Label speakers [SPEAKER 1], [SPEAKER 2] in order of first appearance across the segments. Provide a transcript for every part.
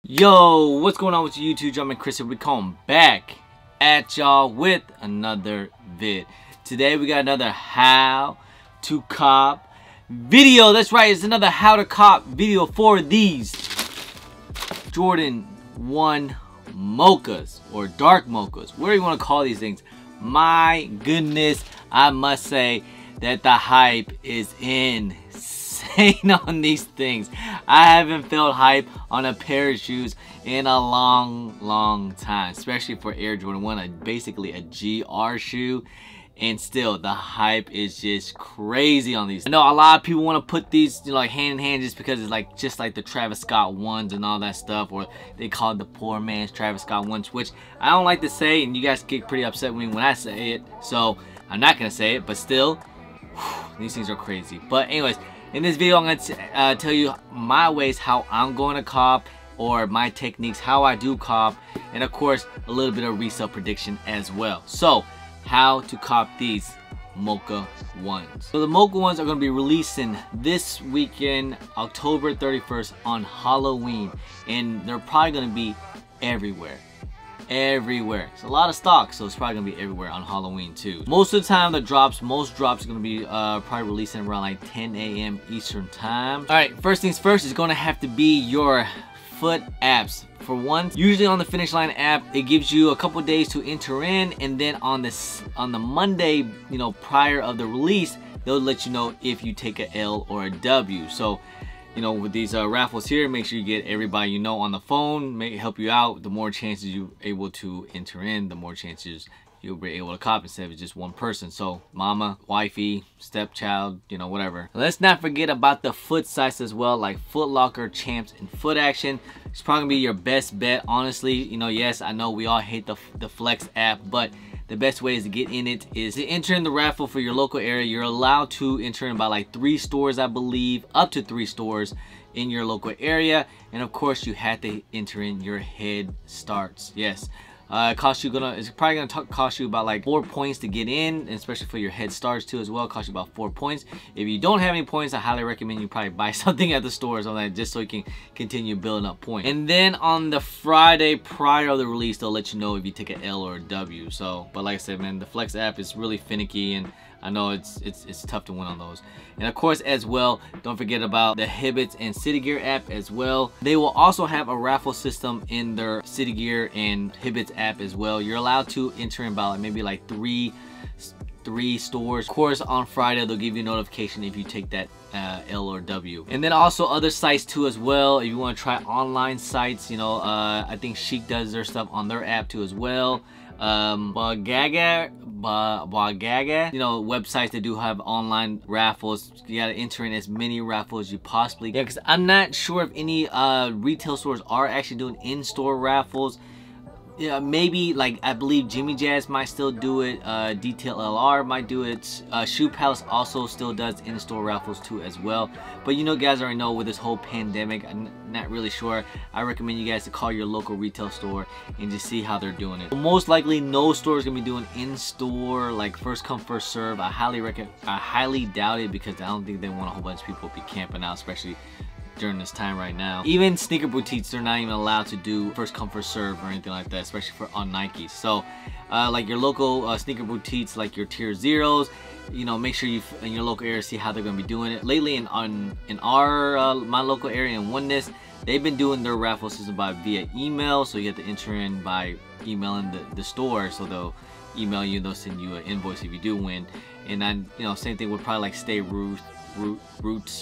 [SPEAKER 1] Yo, what's going on with you YouTube? I'm Chris and we come back at y'all with another vid. Today we got another how to cop video. That's right, it's another how to cop video for these Jordan 1 Mochas or dark mochas, whatever you want to call these things. My goodness, I must say that the hype is insane on these things. I haven't felt hype on a pair of shoes in a long time, especially for Air Jordan 1, basically a GR shoe. And still, the hype is just crazy on these. I know a lot of people want to put these, like hand in hand just because it's just like the Travis Scott ones and all that stuff, or they call it the poor man's Travis Scott ones, which I don't like to say, and you guys get pretty upset with me when I say it, so I'm not gonna say it. But still, these things are crazy. But anyways, in this video I'm going to tell you my ways how I'm going to cop, or my techniques, how I do cop, and of course a little bit of resale prediction as well. So how to cop these Mocha ones. So the Mocha ones are going to be releasing this weekend, October 31st on Halloween, and they're probably going to be everywhere. It's a lot of stock, so it's probably gonna be everywhere on Halloween too. Most of the time the drops, most drops are gonna be probably releasing around like 10 a.m. Eastern time. All right, first things first is gonna have to be your foot apps. For one, usually on the Finish Line app, it gives you a couple days to enter in, and then on the Monday, prior of the release, they'll let you know if you take a L or a W. So with these raffles here, make sure you get everybody on the phone, help you out. The more chances you're able to enter in, the more chances you'll be able to cop instead of just one person. So mama, wifey, stepchild, whatever. Let's not forget about the foot sites as well, like Foot Locker, Champs, and Foot Action. It's probably gonna be your best bet, honestly. Yes, I know we all hate the Flex app, but the best way to get in it is to enter in the raffle for your local area. You're allowed to enter in about like 3 stores, I believe, up to 3 stores in your local area. And of course, you have to enter in your head starts. Yes. It's probably gonna cost you about like 4 points to get in, especially for your head starts too as well. It costs you about 4 points. If you don't have any points, I highly recommend you probably buy something at the stores on that, just so you can continue building up points. And then on the Friday prior to the release, they'll let you know if you take an L or a W. So, but like I said, man, the Flex app is really finicky, and I know it's tough to win on those. And of course, as well, don't forget about the Hibbets and City Gear app as well. They will also have a raffle system in their City Gear and Hibbets app as well. You're allowed to enter in about maybe like three stores. Of course, on Friday they'll give you a notification if you take that L or W. And then also other sites too as well. If you want to try online sites, I think Chic does their stuff on their app too as well. Wagaga, websites that do have online raffles. You gotta enter in as many raffles as you possibly can. Because I'm not sure if any retail stores are actually doing in-store raffles. Yeah, maybe like I believe Jimmy Jazz might still do it. Detail LR might do it. Shoe Palace also still does in-store raffles too as well. But guys already know with this whole pandemic, I'm not really sure. I recommend you guys to call your local retail store and just see how they're doing it. Most likely, no store is gonna be doing in-store like first come first serve. I highly doubt it, because I don't think they want a whole bunch of people to be camping out, especially during this time right now. Even sneaker boutiques, they're not even allowed to do first come first serve or anything like that, especially on Nikes. So like your local sneaker boutiques, like your tier zeros, make sure you in your local area see how they're going to be doing it. Lately in our my local area in Oneness, they've been doing their raffle system via email. So you have to enter in by emailing the store, so they'll email you, they'll send you an invoice if you do win. And then same thing with probably like Stay Roots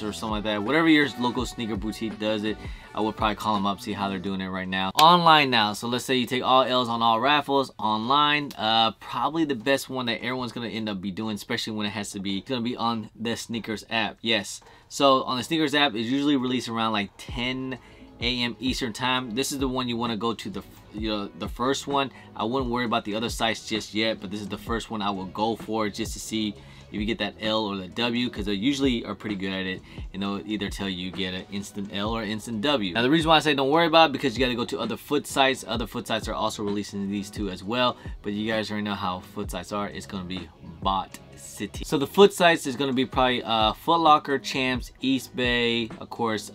[SPEAKER 1] or something like that. Whatever your local sneaker boutique does it, I would probably call them up, see how they're doing it right now. Online now, so let's say you take all L's on all raffles online. Probably the best one that everyone's gonna end up doing, especially when it has to be, gonna be on the Sneakers app. Yes, so on the Sneakers app, it's usually released around like 10 a.m. Eastern time. This is the one you want to go to, the first one. I wouldn't worry about the other sites just yet, but this is the first one I will go for, just to see if you get that L or the W, because they usually are pretty good at it, and they'll either tell you get an instant L or instant W. Now the reason why I say don't worry about it, because you got to go to other foot sites. Other foot sites are also releasing these too as well, but you guys already know how foot sites are. It's going to be bot city. So the foot sites is going to be probably Foot Locker, Champs, East Bay, of course,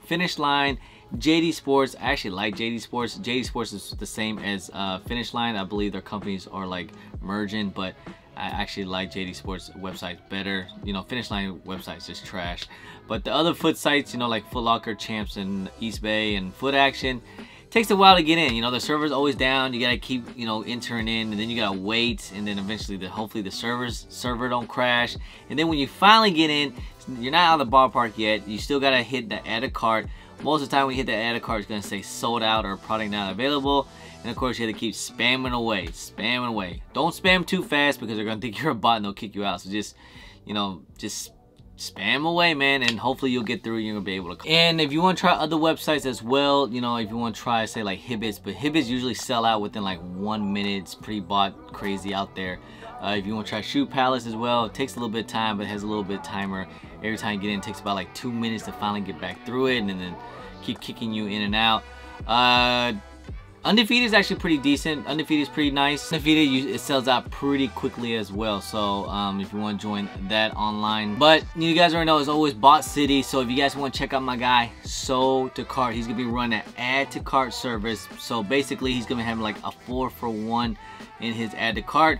[SPEAKER 1] Finish Line, JD Sports, I actually like JD Sports. JD Sports is the same as Finish Line. I believe their companies are like merging, but I actually like JD Sports websites better. You know, Finish Line websites just trash. But the other foot sites, you know, like Foot Locker, Champs, and East Bay, and Foot Action, takes a while to get in. You know, the server's always down. You gotta keep, you know, entering in, and then you gotta wait, and then eventually hopefully the server don't crash. And then when you finally get in, you're not out of the ballpark yet. You still gotta hit the add a cart. Most of the time when you hit the add a cart, it's gonna say sold out or product not available. And of course you have to keep spamming away, spamming away. Don't spam too fast because they're gonna think you're a bot and they'll kick you out. So just, you know, just spam away, man, and hopefully you'll get through. You're gonna be able to. And if you want to try other websites as well, you know, if you want to try, say like Hibbits, but Hibbits usually sell out within like 1 minute. It's pretty bot crazy out there. If you want to try Shoe Palace as well, it takes a little bit of time, but it has a little bit of timer. Every time you get in, it takes about like 2 minutes to finally get back through it, and then keep kicking you in and out. Undefeated is actually pretty decent. Undefeated is pretty nice. Undefeated, it sells out pretty quickly as well. So if you want to join that online. But you guys already know it's always bot city. So if you guys want to check out my guy, Sold to Cart, he's going to be running an add to cart service. So basically he's going to have like a 4-for-1 in his add to cart.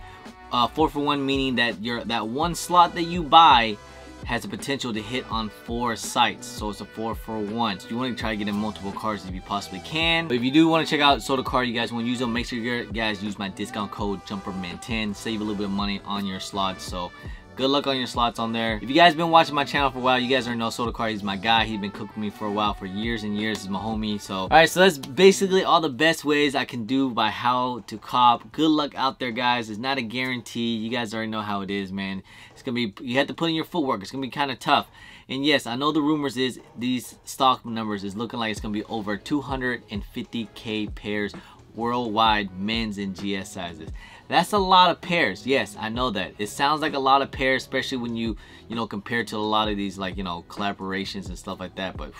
[SPEAKER 1] 4-for-1 meaning that that one slot that you buy has the potential to hit on 4 sites, so it's a 4-for-1. So you want to try to get in multiple cards if you possibly can. But if you do want to check out Soda Card, you guys want to use them, make sure you guys use my discount code JumperMan10, save a little bit of money on your slots. So good luck on your slots on there. If you guys been watching my channel for a while, you guys already know Soda Card. He's my guy. He's been cooking with me for a while, for years and years. He's my homie. So alright, so that's basically all the best ways I can do by how to cop. Good luck out there, guys. It's not a guarantee. You guys already know how it is, man. It's gonna be, you have to put in your footwork. It's gonna be kind of tough. And yes, I know the rumors is these stock numbers is looking like it's gonna be over 250K pairs worldwide, men's and GS sizes. That's a lot of pairs. Yes, I know that. It sounds like a lot of pairs, especially when you know, compared to a lot of these, like, you know, collaborations and stuff like that. But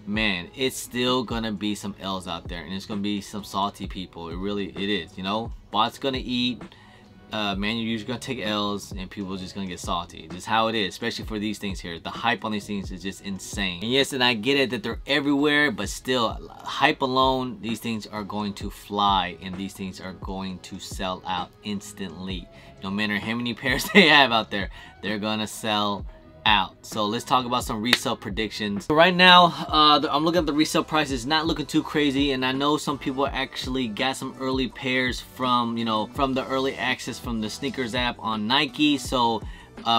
[SPEAKER 1] man, it's still gonna be some L's out there, and it's gonna be some salty people. It is, you know. Bots gonna eat. Man, you're usually gonna take L's, and people are just gonna get salty. Just how it is, especially for these things here. The hype on these things is just insane. And yes, and I get it that they're everywhere, but still, hype alone, these things are going to fly, and these things are going to sell out instantly. No matter how many pairs they have out there, they're gonna sell out. So let's talk about some resale predictions. Right now, I'm looking at the resale prices, not looking too crazy, and I know some people actually got some early pairs from, you know, from the early access from the sneakers app on Nike. So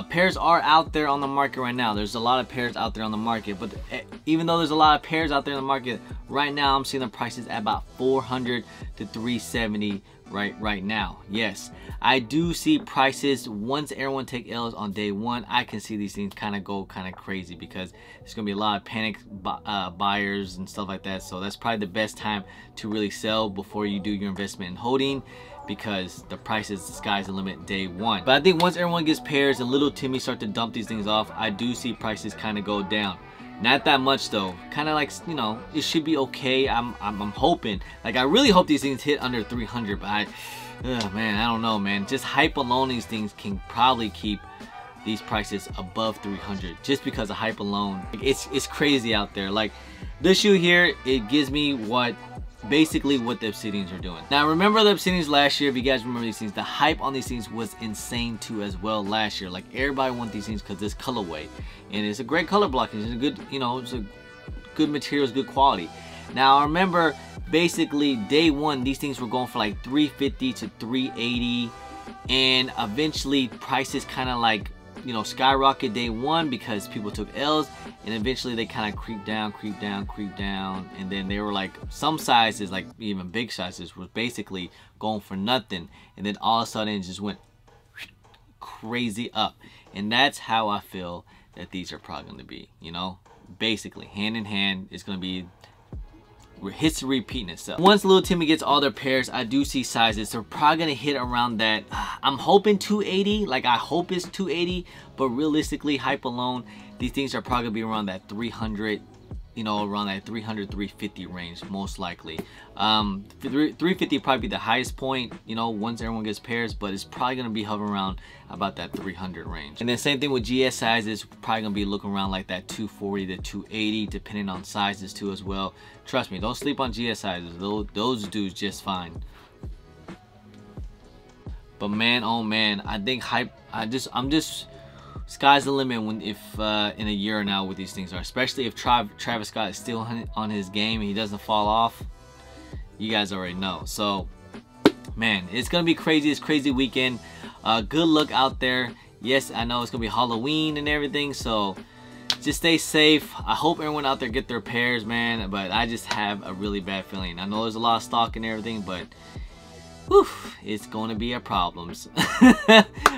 [SPEAKER 1] pairs are out there on the market right now. There's a lot of pairs out there on the market, but even though there's a lot of pairs out there in the market right now, I'm seeing the prices at about 400 to 370 right now. Yes, I do see prices, once everyone take L's on day one, I can see these things kind of go kind of crazy, because there's gonna be a lot of panic buyers and stuff like that. So that's probably the best time to really sell before you do your investment in holding, because the prices, the sky's the limit day one. But I think once everyone gets pairs and little Timmy start to dump these things off, I do see prices kind of go down. Not that much though, kind of like, you know, it should be okay. I'm hoping, like, I really hope these things hit under 300, but man, I don't know, man. Just hype alone, these things can probably keep these prices above 300 just because of hype alone. It's crazy out there. Like this shoe here, it gives me basically what the Obsidians are doing. Now remember the Obsidians last year, if you guys remember these things, the hype on these things was insane too as well last year. Like everybody want these things because this colorway, and it's a great color blocking. It's a good, you know, it's a good materials, good quality. Now I remember basically day one, these things were going for like 350 to 380, and eventually prices kind of like, you know, skyrocket day one because people took L's, and eventually they kind of creep down, and then they were like, some sizes, like even big sizes, was basically going for nothing, and then all of a sudden it just went crazy up. And that's how I feel that these are probably going to be, you know, basically hand in hand. It's going to be history repeating itself. Once little Timmy gets all their pairs, I do see sizes, they're probably gonna hit around that, I'm hoping 280, like I hope it's 280, but realistically, hype alone, these things are probably gonna be around that 300 you know, around that 300, 350 range, most likely. 350 probably be the highest point, you know, once everyone gets pairs, but it's probably gonna be hovering around about that 300 range. And then same thing with GS sizes, probably gonna be looking around like that 240 to 280, depending on sizes too as well. Trust me, don't sleep on GS sizes. Those do just fine. But man, oh man, I think I'm just sky's the limit when if in a year now with these things are, especially if Travis Scott is still on his game and he doesn't fall off. You guys already know. So man, it's gonna be crazy. It's crazy weekend. Good luck out there. Yes, I know it's gonna be Halloween and everything, so just stay safe. I hope everyone out there get their pairs, man, but I just have a really bad feeling. I know there's a lot of stock and everything, but whew, it's gonna be a problems.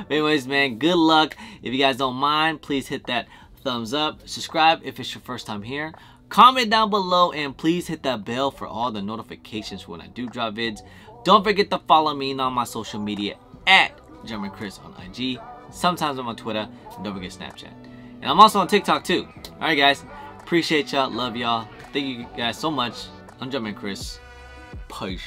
[SPEAKER 1] Anyways, man, good luck. If you guys don't mind, please hit that thumbs up. Subscribe if it's your first time here. Comment down below and please hit that bell for all the notifications when I do drop vids. Don't forget to follow me on my social media at Chris on IG. Sometimes I'm on Twitter, and don't forget Snapchat. And I'm also on TikTok too. Alright guys, appreciate y'all, love y'all. Thank you guys so much. I'm Chris. Push.